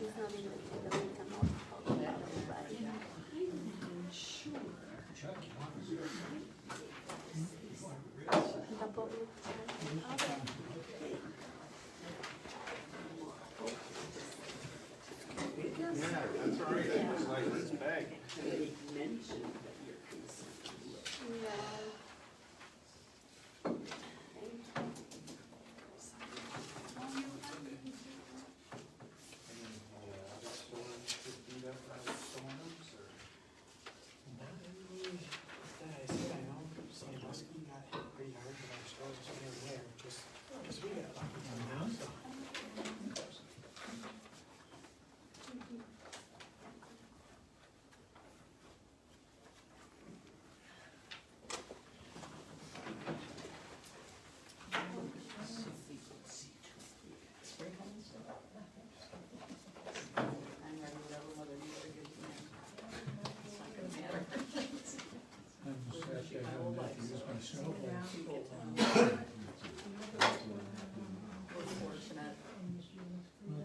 He's not even in the week, I'm not talking about everybody. The public. Yeah, that's all right, I just like this bag.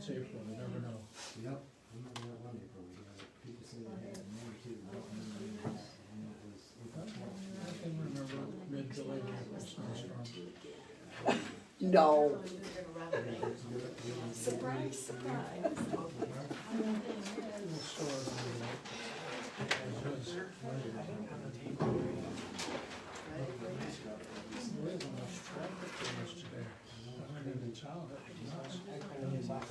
It's April, you never know. Yep, I remember that one April, we had people say they had it May too, and it was April 12th. I can remember mid-July, April snowstorm. No. Surprise, surprise. Little stores in the lake. It was There isn't much traffic there is today. I went into town, it was nuts. But,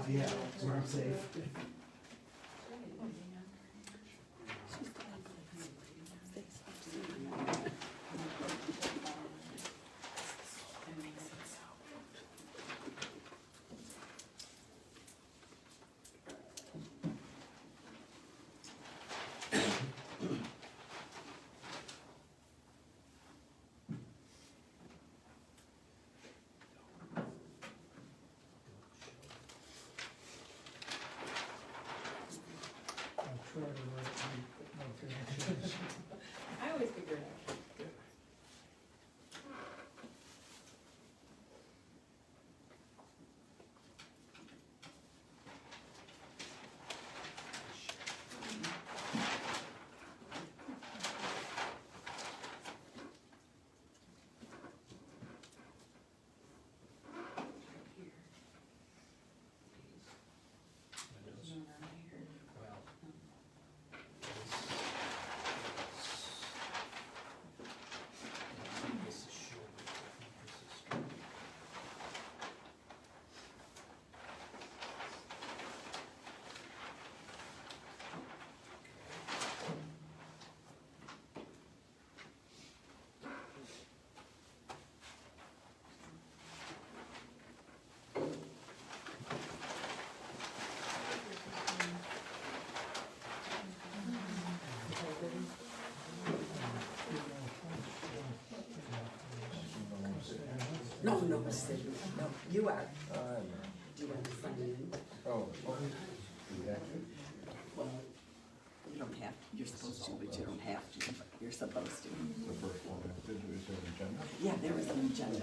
Yeah, where I'm safe. I'm sure it was, okay. I always figure it out. No, no, no, you are. Do you want to sign in? Oh, Well, you don't have, you're supposed to, but you don't have to, but you're supposed to. the first one, is there an agenda? Yeah, there was an agenda.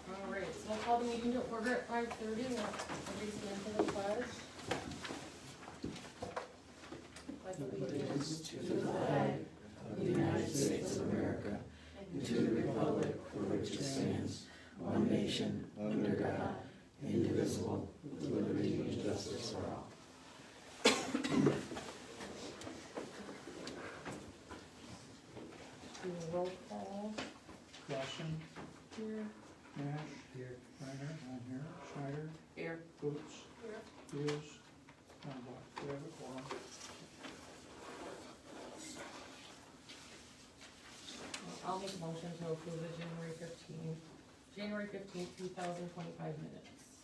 All right, so I'll call the meeting to order at 5:30. Everybody stand for the pledge. Pledge allegiance To the flag of the United States of America, and to the republic for which it stands, one nation, under God, indivisible, with liberty and justice for all. Do a roll call. Clausen, Here. Nash, Reiner, I'm here, Schneider, Here. Boots, Hughes, Dunbar. We have a quorum. I'll make a motion to approve the January 15th, 2025 minutes.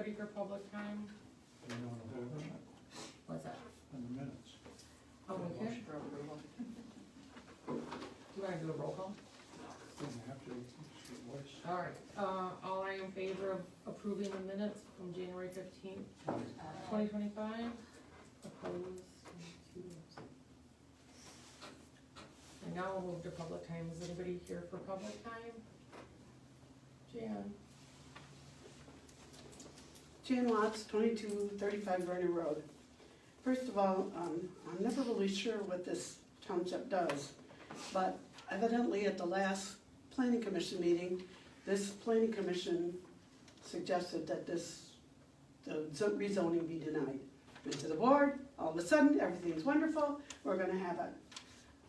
anybody for public time? Do you want to hold on it What's that? in the minutes? Oh, okay. Do you wanna do a roll call? Doesn't have to, it's your voice. Alright, all are in favor of approving the minutes from January 15th, 2025? Opposed? And now we'll move to public time. Is anybody here for public time? Jan? Jan Watts, 2235 Vernon Road. First of all, I'm never really sure what this township does, but evidently at the last planning commission meeting, this planning commission suggested that the rezoning be denied. Went to the board, all of a sudden, everything's wonderful, we're gonna have it.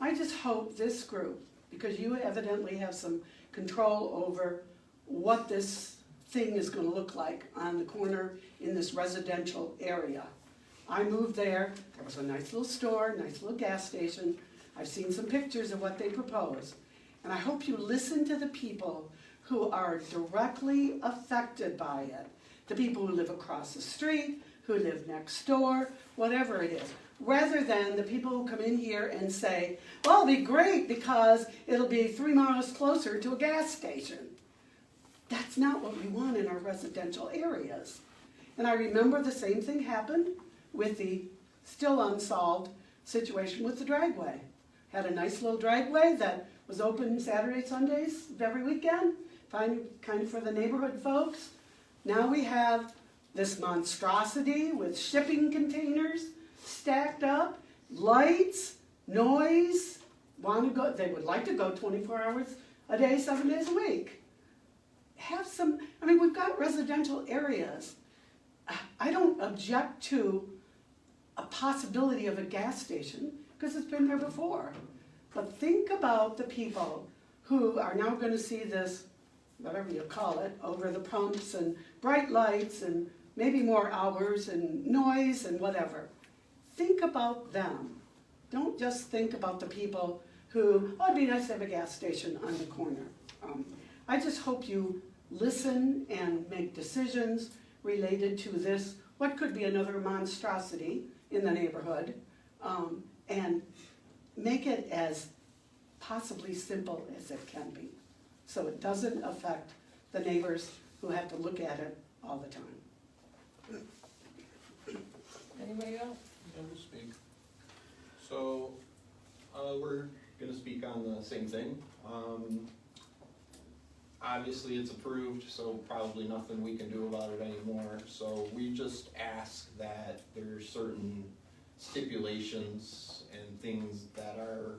I just hope this group, because you evidently have some control over what this thing is gonna look like on the corner in this residential area. I moved there was a nice little store, nice little gas station. I've seen some pictures of what they propose. And I hope you listen to the people who are directly affected by it. The people who live across the street, who live next door, whatever it is. Rather than the people who come in here and say, well, it'll be great because it'll be 3 miles closer to a gas station. That's not what we want in our residential areas. And I remember the same thing happened with the still unsolved situation with the dragway. Had a nice little dragway that was open Saturday, Sundays of every weekend, kind of for the neighborhood folks. Now we have this monstrosity with shipping containers stacked up, lights, noise, they would like to go 24 hours a day, 7 days a week. We've got residential areas. I don't object to a possibility of a gas station because it's been there before. But think about the people who are now going to see this, whatever you call it, over the pumps and bright lights and maybe more hours and noise and whatever. Think about them. Don't just think about the people who, oh, it'd be nice to have a gas station on the corner. I just hope you listen and make decisions related to this, what could be another monstrosity in the neighborhood, and make it as possibly simple as it can be, so it doesn't affect the neighbors who have to look at it all the time. Anybody else? I will speak. So, we're gonna speak on the same thing. Obviously it's approved, so probably nothing we can do about it anymore. So we just ask that there's certain stipulations and things that are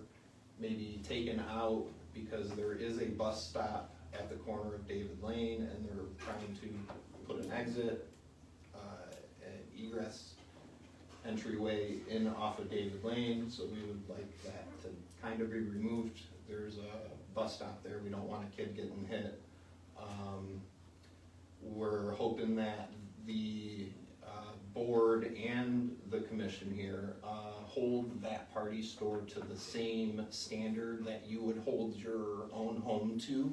maybe taken out because there is a bus stop at the corner of David Lane and they're trying to put an exit, an egress entryway in off of David Lane, so we would like that to kind of be removed. There's a bus stop there, we don't want a kid getting hit. We're hoping that the board and the commission here hold that party store to the same standard that you would hold your own home to.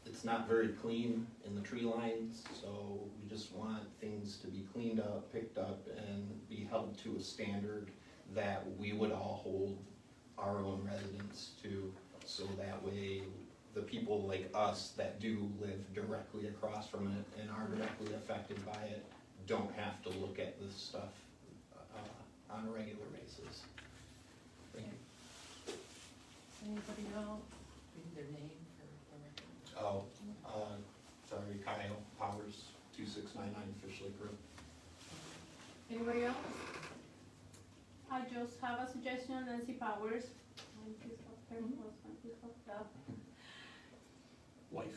It's not very clean in the tree lines, so we just want things to be cleaned up, picked up, and be held to a standard that we would all hold our own residents to, so that way the people like us that do live directly across from it and are directly affected by it don't have to look at this stuff on a regular basis. Thank you. Anybody else? Their name for the record. Oh, sorry, Kyle Powers, 2699 Fish Lake Road. Anybody else? I just have a suggestion, Nancy Powers.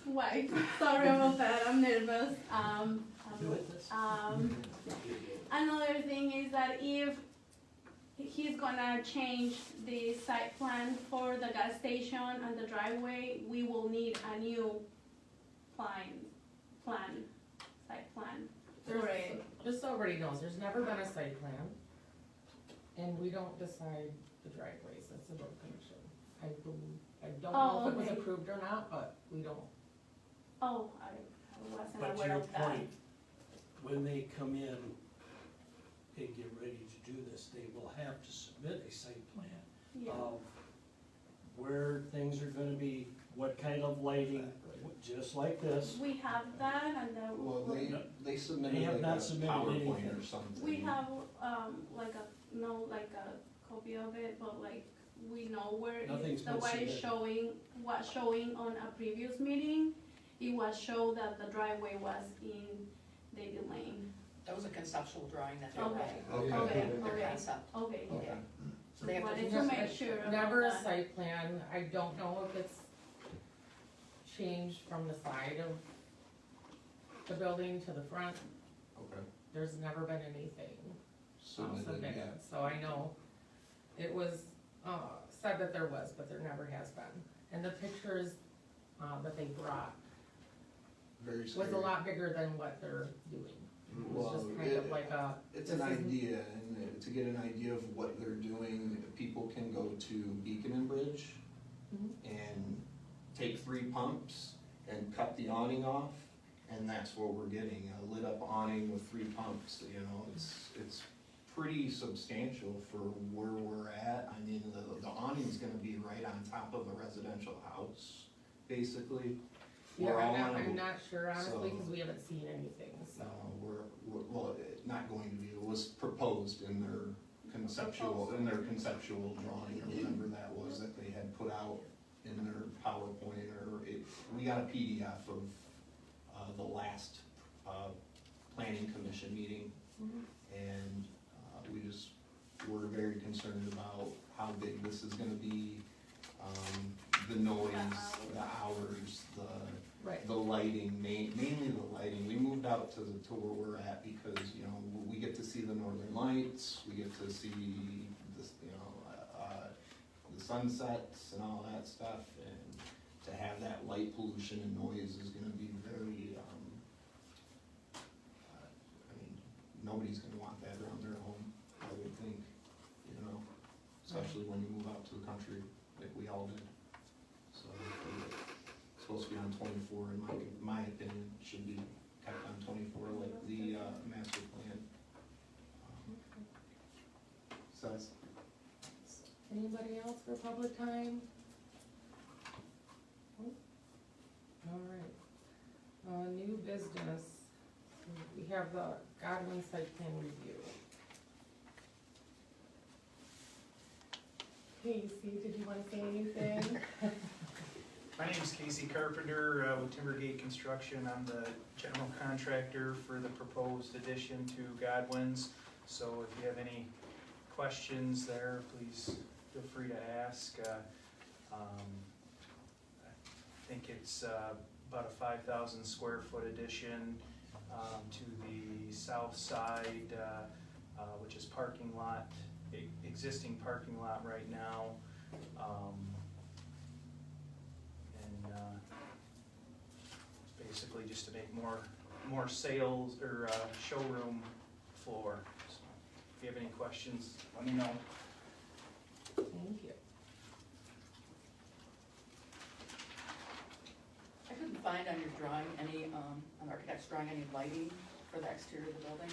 Wife. Sorry about that, I'm nervous. Another thing is that if he's gonna change the site plan for the gas station and the driveway, we will need a new site plan for it. Just so everybody knows, there's never been a site plan, and we don't decide the driveways, that's the road commission. I don't know if it was Okay. approved or not, but we don't. Oh, I wasn't But to aware your of that. point, when they come in and get ready to do this, they will have to submit a site plan Yeah. of where things are gonna be, what kind of lighting, just like this. We have that and Well, then they submitted They have like not a submitted PowerPoint anything. or something. we have, like a copy of it, but like, we know where Nothing's the been way it's submitted. showing on a previous meeting, it was show that the driveway was in David Lane. That was a conceptual drawing that they Okay. were. Okay. Okay, Their okay, concept. okay. Okay. So they have to Wanted do to that. make sure about Never a that. site plan, I don't know if it's changed from the side of the building to the front, Okay, there's never been anything submitted, submitted, yeah. so I know it was, said that there was, but there never has been. And the pictures, that they brought Very scary. was a lot bigger than what they're doing. It was Well, just kind of like a, it's this an isn't- idea, and to get an idea of what they're doing, people can go to Beacon and Bridge Mhm. and take 3 pumps and cut the awning off, and that's what we're getting, a lit up awning with 3 pumps, you know, it's pretty substantial for where we're at. I mean, the awning's gonna be right on top of a residential house, basically. yeah, We're all I'm on- not sure honestly, so- cause we haven't seen anything, so. well, not going to be, it was proposed in their conceptual drawing, or whatever that was that they had put out in their PowerPoint, we got a PDF of, the last, planning commission meeting, Mhm. and, we're very concerned about how big this is gonna be, the noise, the hours, Right, the lighting, mainly the lighting. We moved out to where we're at because, you know, we get to see the northern lights, we get to see this, you know, the sunsets and all that stuff, and to have that light pollution and noise is gonna be very, I mean, nobody's gonna want that around their home, I would think, you know, especially when you move out to the country, like we all did. So, it's supposed to be on 24, in my opinion, should be kept on 24, like the, master plan. Says. anybody else for public time? Alright, new business, we have the Godwin site plan review. Casey, did you wanna say anything? My name is Casey Carpenter with Timbergate Construction. I'm the general contractor for the proposed addition to Godwin's. So if you have any questions there, please feel free to ask. I think it's about a 5,000 square foot addition to the south side, which is parking lot, existing parking lot right now. It's basically just to make more sales or showroom floor. So if you have any questions, let me know. Thank you. I couldn't find on your drawing any, on the architect's drawing, any lighting for the exterior of the building.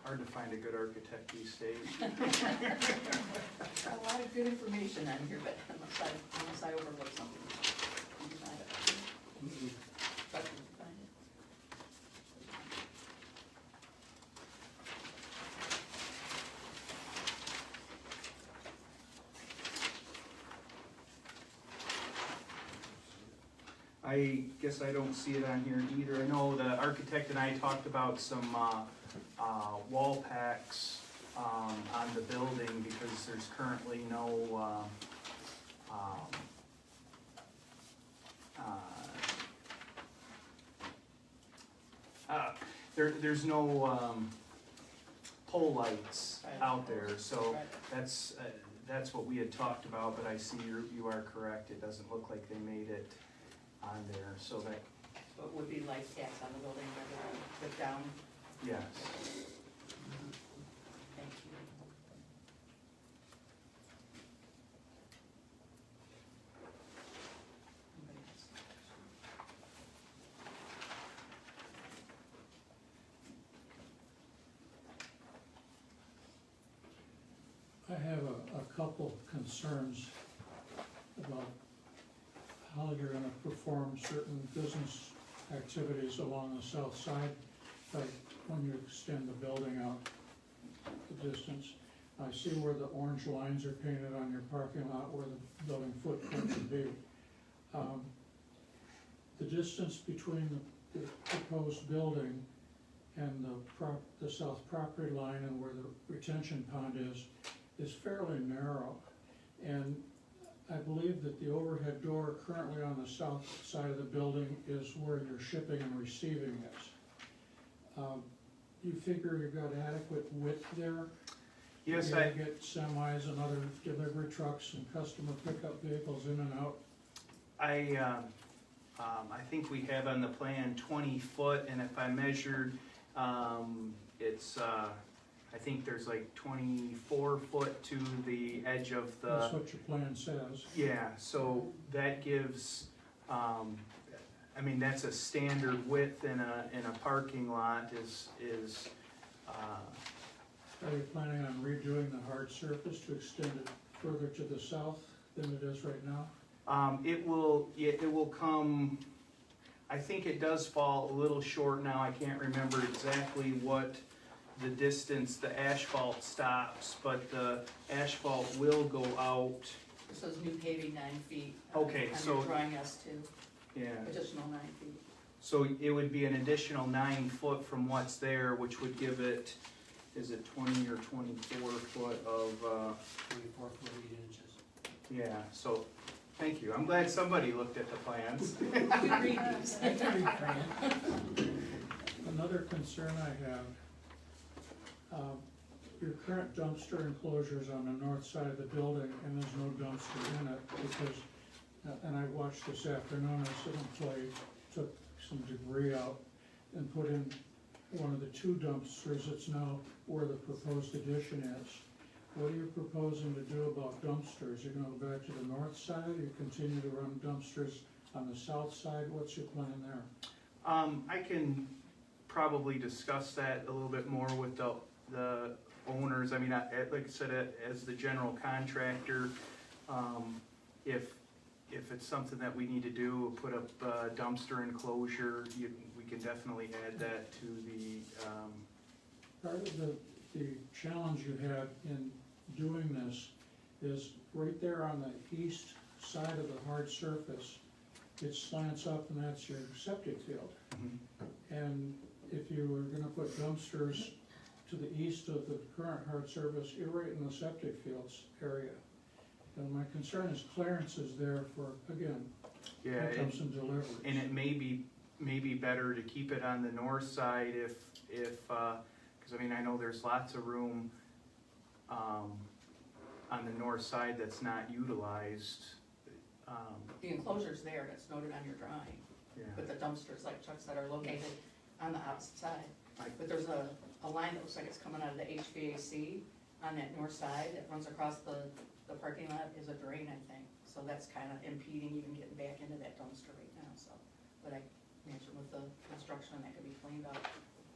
Hard to find a good architect these days. A lot of good information on here, but unless I overlook something, you can find it. But you can find it. I guess I don't see it on here either. I know the architect and I talked about some wall packs on the building because there's currently no there's no pole lights out there, so Right. that's what we had talked about, but I see you are correct, it doesn't look like they made it on there, so that, So it would be light stacks on the building rather than put down. yes. Thank you. concerns about how you're gonna perform certain business activities along the south side, like when you extend the building out the distance. I see where the orange lines are painted on your parking lot where the building footprint should be. The distance between the proposed building and the south property line and where the retention pond is fairly narrow. And I believe that the overhead door currently on the south side of the building is where your shipping and receiving is. You figure you've got adequate width there? Yes, You get semis and other delivery trucks and customer pickup vehicles in and out? I think we have on the plan 20 foot, and if I measured, it's, I think there's like 24 foot to the edge of the. That's what your plan says. Yeah, so that gives, I mean, that's a standard width in a parking lot is. Are you planning on redoing the hard surface to extend it further to the south than it is right now? It will come, I think it does fall a little short now. I can't remember exactly what the distance the asphalt stops, but the asphalt will go out. It says new paving 9 feet. Okay, On so- your drawing S2, Yeah. additional 9 feet. So it would be an additional 9 foot from what's there, which would give it, is it 20 or 24 foot of, 24 foot 8 inches. yeah, so, thank you. I'm glad somebody looked at the plans. We read these. Another concern I have, your current dumpster enclosures on the north side of the building, and there's no dumpster in it, because, and I watched this afternoon, as an employee took some debris out and put in one of the 2 dumpsters that's now where the proposed addition is. What are you proposing to do about dumpsters? You're gonna go back to the north side, you continue to run dumpsters on the south side? What's your plan there? I can probably discuss that a little bit more with the owners. I mean, like I said, as the general contractor, if it's something that we need to do, put up a dumpster enclosure, we can definitely add that to the, Part of the challenge you have in doing this is right there on the east side of the hard surface, it slants up and that's your septic field. And if you were gonna put dumpsters to the east of the current hard surface, you're right in the septic fields area. And my concern is clearance is there for, again, yeah, pickups and deliveries. and it may be better to keep it on the north side if, cause I mean, I know there's lots of room, on the north side that's not utilized. The enclosure's there, it's noted on your drawing, Yeah. but the dumpsters, like Chuck said, are located on the opposite side. But there's a line that looks like it's coming out of the HVAC on that north side that runs across the parking lot is a drain, I think. So that's kind of impeding even getting back into that dumpster right now, so. But I imagine with the construction, that could be cleaned up,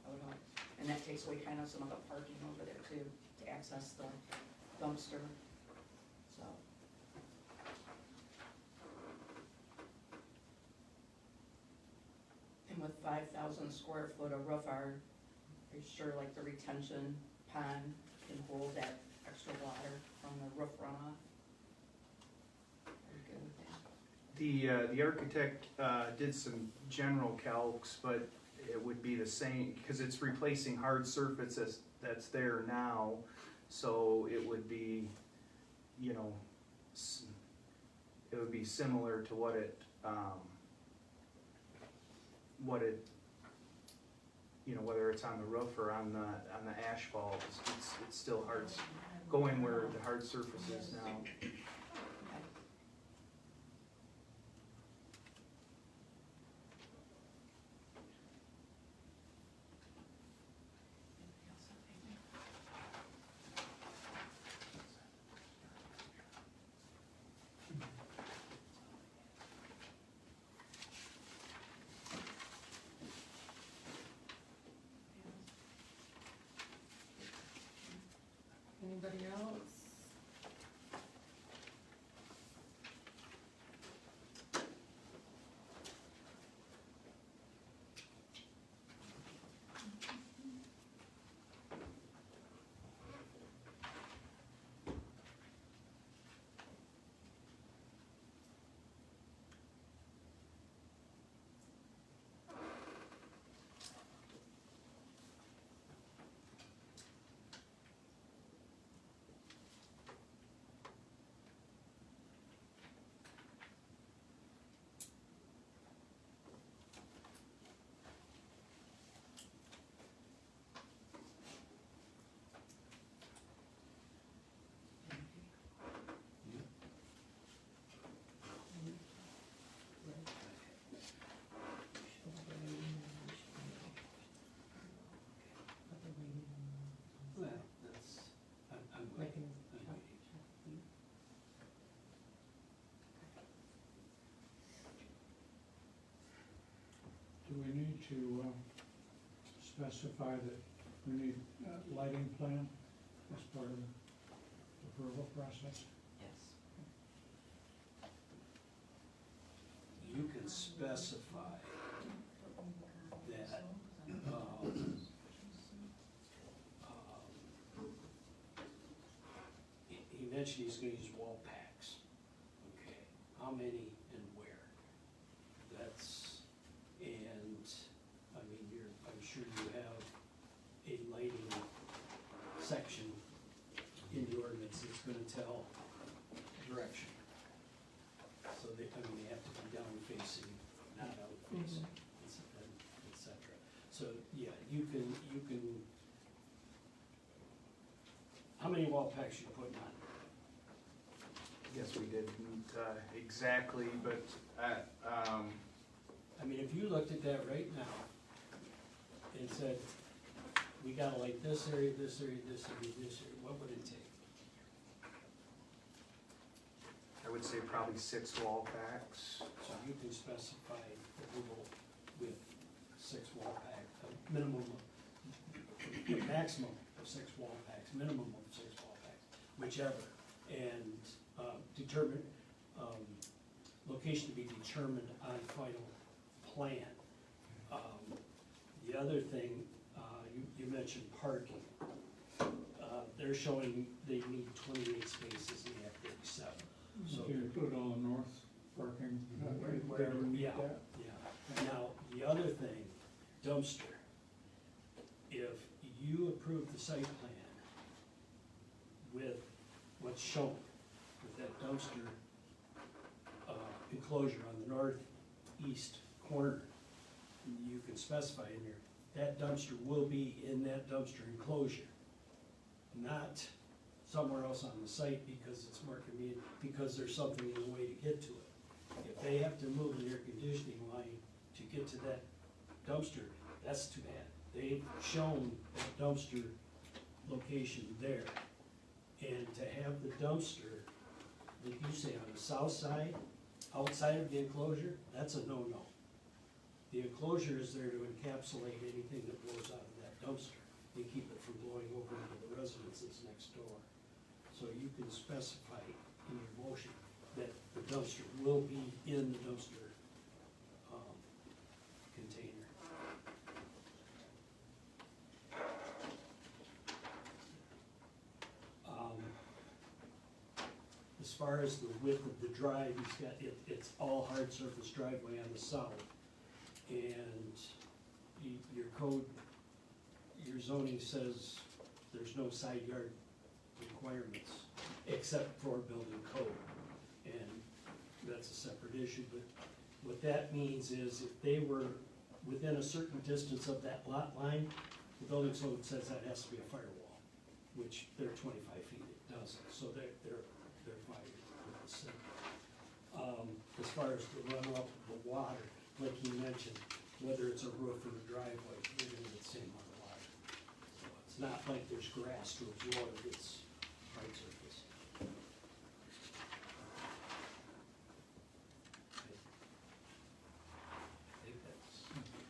I would hope. And that takes away kind of some of the parking over there too, to access the dumpster, so. And with 5,000 square foot of roof, are you sure like the retention pond can hold that extra water from the roof runoff? Are you good with that? The architect did some general calcs, but it would be the same, because it's replacing hard surfaces that's there now, so it would be, you know, it would be similar to what it, you know, whether it's on the roof or on the asphalt, it's still hard, going where the hard surface is now. Anybody else? to specify that we need a lighting plan as part of the approval process? Yes. You can specify that, he mentioned he's gonna use wall packs. Okay, how many and where? That's, and, I mean, I'm sure you have a lighting section in the ordinance that's gonna tell direction. So they, I mean, they have to be down facing, not out facing, et cetera. So, yeah, you can, how many wall packs you putting on? Yes, we didn't exactly, but, I mean, if you looked at that right now and said, we gotta light this area, this area, this area, this area, what would it take? I would say probably 6 wall packs. So you can specify approval with 6 wall packs, a minimum of, a maximum of 6 wall packs, minimum of 6 wall packs, whichever. And determine, location to be determined on final plan. The other thing, you mentioned parking. They're showing they need 28 spaces and they have 37. So Do you include all the north parking? where, meet yeah, that? yeah. Now, the other thing, dumpster. If you approve the site plan with what's shown, with that dumpster enclosure on the northeast corner, you can specify in there, that dumpster will be in that dumpster enclosure, not somewhere else on the site because it's more convenient, because there's something in the way to get to it. If they have to move the air conditioning line to get to that dumpster, that's too bad. They've shown that dumpster location there. And to have the dumpster, like you say, on the south side, outside of the enclosure, that's a no-no. The enclosure is there to encapsulate anything that blows out of that dumpster and keep it from blowing over into the residences next door. So you can specify in your motion that the dumpster will be in the dumpster container. As far as the width of the drive, he's got, it's all hard surface driveway on the south. And your code, your zoning says there's no side yard requirements except for building code. And that's a separate issue, but what that means is if they were within a certain distance of that lot line, the building code says that has to be a firewall, which they're 25 feet, it doesn't, so they're fine with the city. As far as the runoff of the water, like you mentioned, whether it's a roof or a driveway, you're gonna get the same amount of water. So it's not like there's grass to absorb, it's hard surface. I think that's,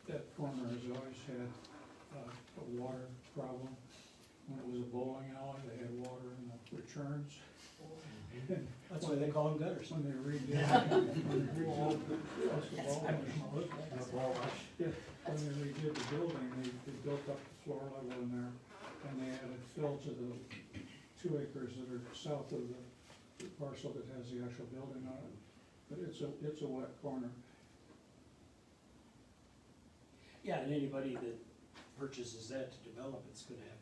That corner has always had a water problem. When it was a bowling alley, they had water in the returns. that's why they call them gutters. When they redid, when they redid the building, they built up the floor level in there, and they added fill to the 2 acres that are south of the parcel that has the actual building on it. But it's a wet corner. Yeah, and anybody that purchases that to develop, it's gonna have to,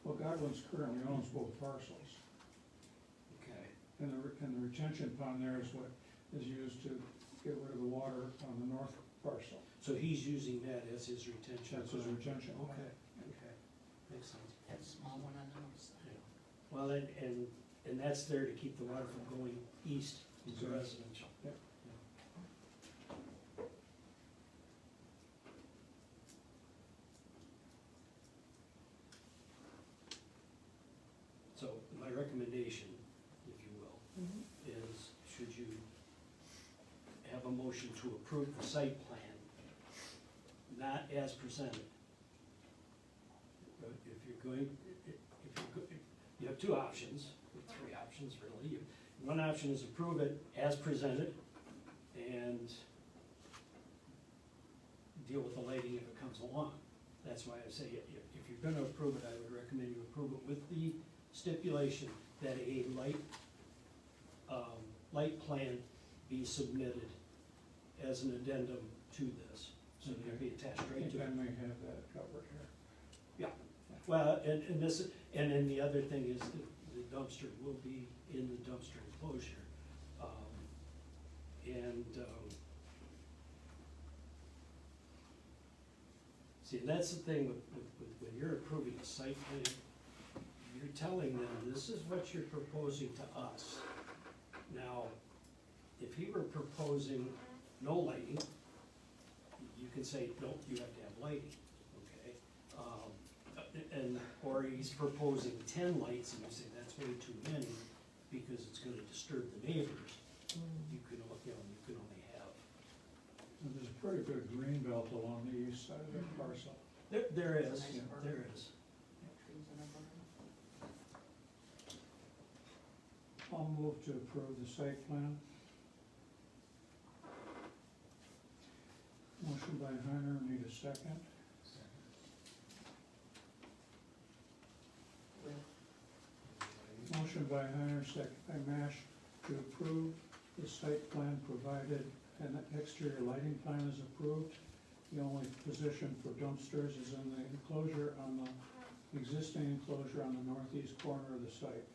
Well, Godwin's currently owns both parcels, okay. and the retention pond there is what is used to get rid of the water on the north parcel. So he's using that as his retention. That's his retention pond. Okay, okay, makes sense. That small one on the north side. Well, and that's there to keep the water from going east into residential. Yep. So my recommendation, if you will, is should you have a motion to approve the site plan not as presented. But if you're going, you have two options, or three options really. One option is approve it as presented and deal with the lighting if it comes along. That's why I say, if you're gonna approve it, I would recommend you approve it with the stipulation that a light plan be submitted as an addendum to this, so it can be attached I right think to I it. may have that covered here. Well, and this, and then the other thing is that the dumpster will be in the dumpster enclosure. See, and that's the thing with when you're approving a site plan, you're telling them, this is what you're proposing to us. Now, if he were proposing no lighting, you can say, no, you have to have lighting, okay? Or he's proposing 10 lights, and you say, that's way too many, because it's gonna disturb the neighbors. You can, you only have. And there's a pretty good green belt along the east side of the parcel. There is, there is. Trees in our barn. I'll move to approve the site plan. Motion by Heiner, need a second. Motion by Heiner, second by Mash, to approve the site plan provided an exterior lighting plan is approved. The only position for dumpsters is in the enclosure on the existing enclosure on the northeast corner of the site.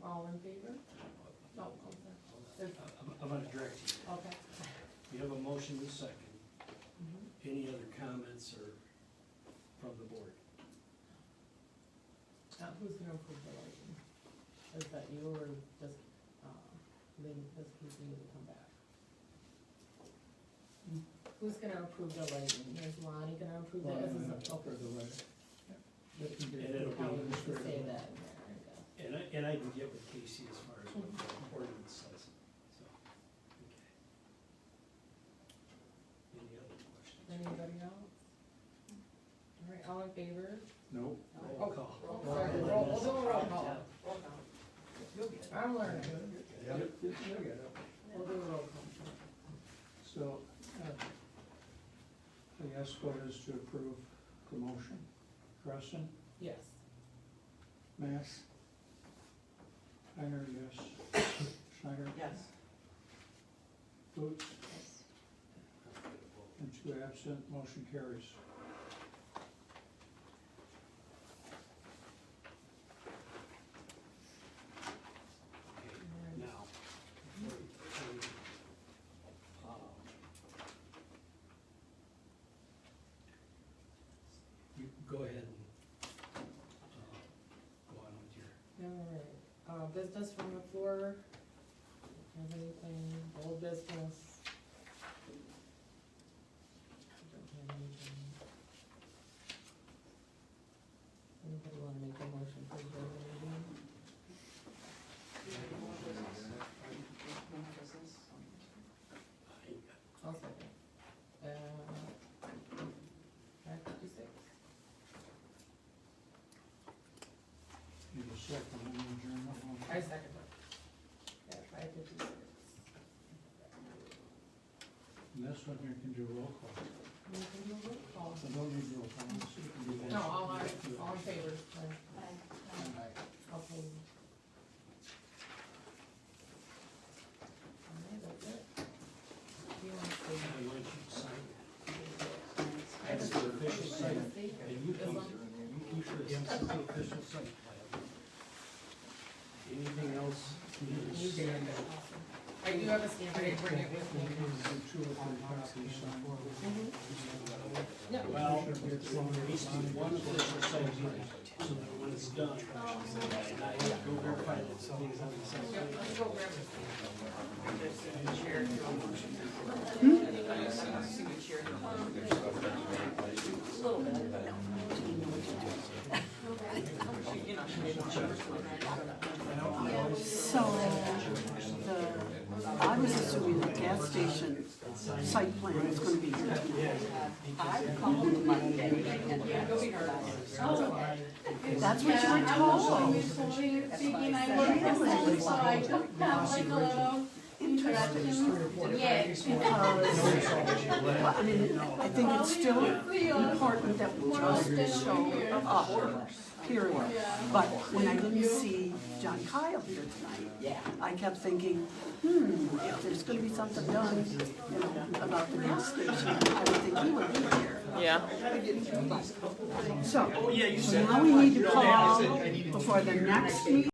All in favor? No, I'm gonna direct you. okay. You have a motion and a second. Mhm. Any other comments or from the board? Who's gonna approve the lighting? Is that you or does, Lynn, does he need to come back? Who's gonna approve the lighting? Is Lonnie gonna approve that? Is it- For the lighting. That can be And it'll How would you administrative. say that in there, I guess? And I can get with Casey as far as what the ordinance says, so, okay. Any other questions? Anybody else? All right, all in favor? Nope. Roll call. Oh, sorry, we'll do a roll call. Roll call. I'm learning. Yep. We'll do a roll call. So, the yes vote is to approve the motion. Cresson, Yes. Mash, Heiner, yes. Schneider, Yes. Boots, and two absent, motion carries. Okay, now, you go ahead and, go on with your. All right, business from the floor. Have anything, old business? Don't have anything. Anybody wanna make a motion for the meeting? I'll second. 5:56. Need a second on the adjournment motion? I second it. At 5:56. And this one you can do roll call. You can do a roll call. So don't need roll call, so you can do that. No, all in favor, sorry. Aye. Okay. All right, that's it. Do you want to I say? want you to sign that. I That's just- the official site, and you This keep, one? you keep this, this is the official site plan. Anything else? You did. I do have a stamp, I didn't bring it with me. Two or three copies signed. Yeah. Well, there needs to be one official site plan, so that when it's done, I have to go verify that something's on the site Yep, plan. let's go grab it. A little bit. So, I was assuming the gas station site plan is gonna be here tonight. I called Monday and That's what you were I'm told. totally thinking I work from home, so I don't have like a lot of interactions yet. I mean, I think it's still important that we just show up, period. But when I didn't see John Kyle here tonight, I kept thinking, if there's gonna be something done, you know, about the gas station, I would think he would be here. Yeah. So, now we need to call before the next meeting.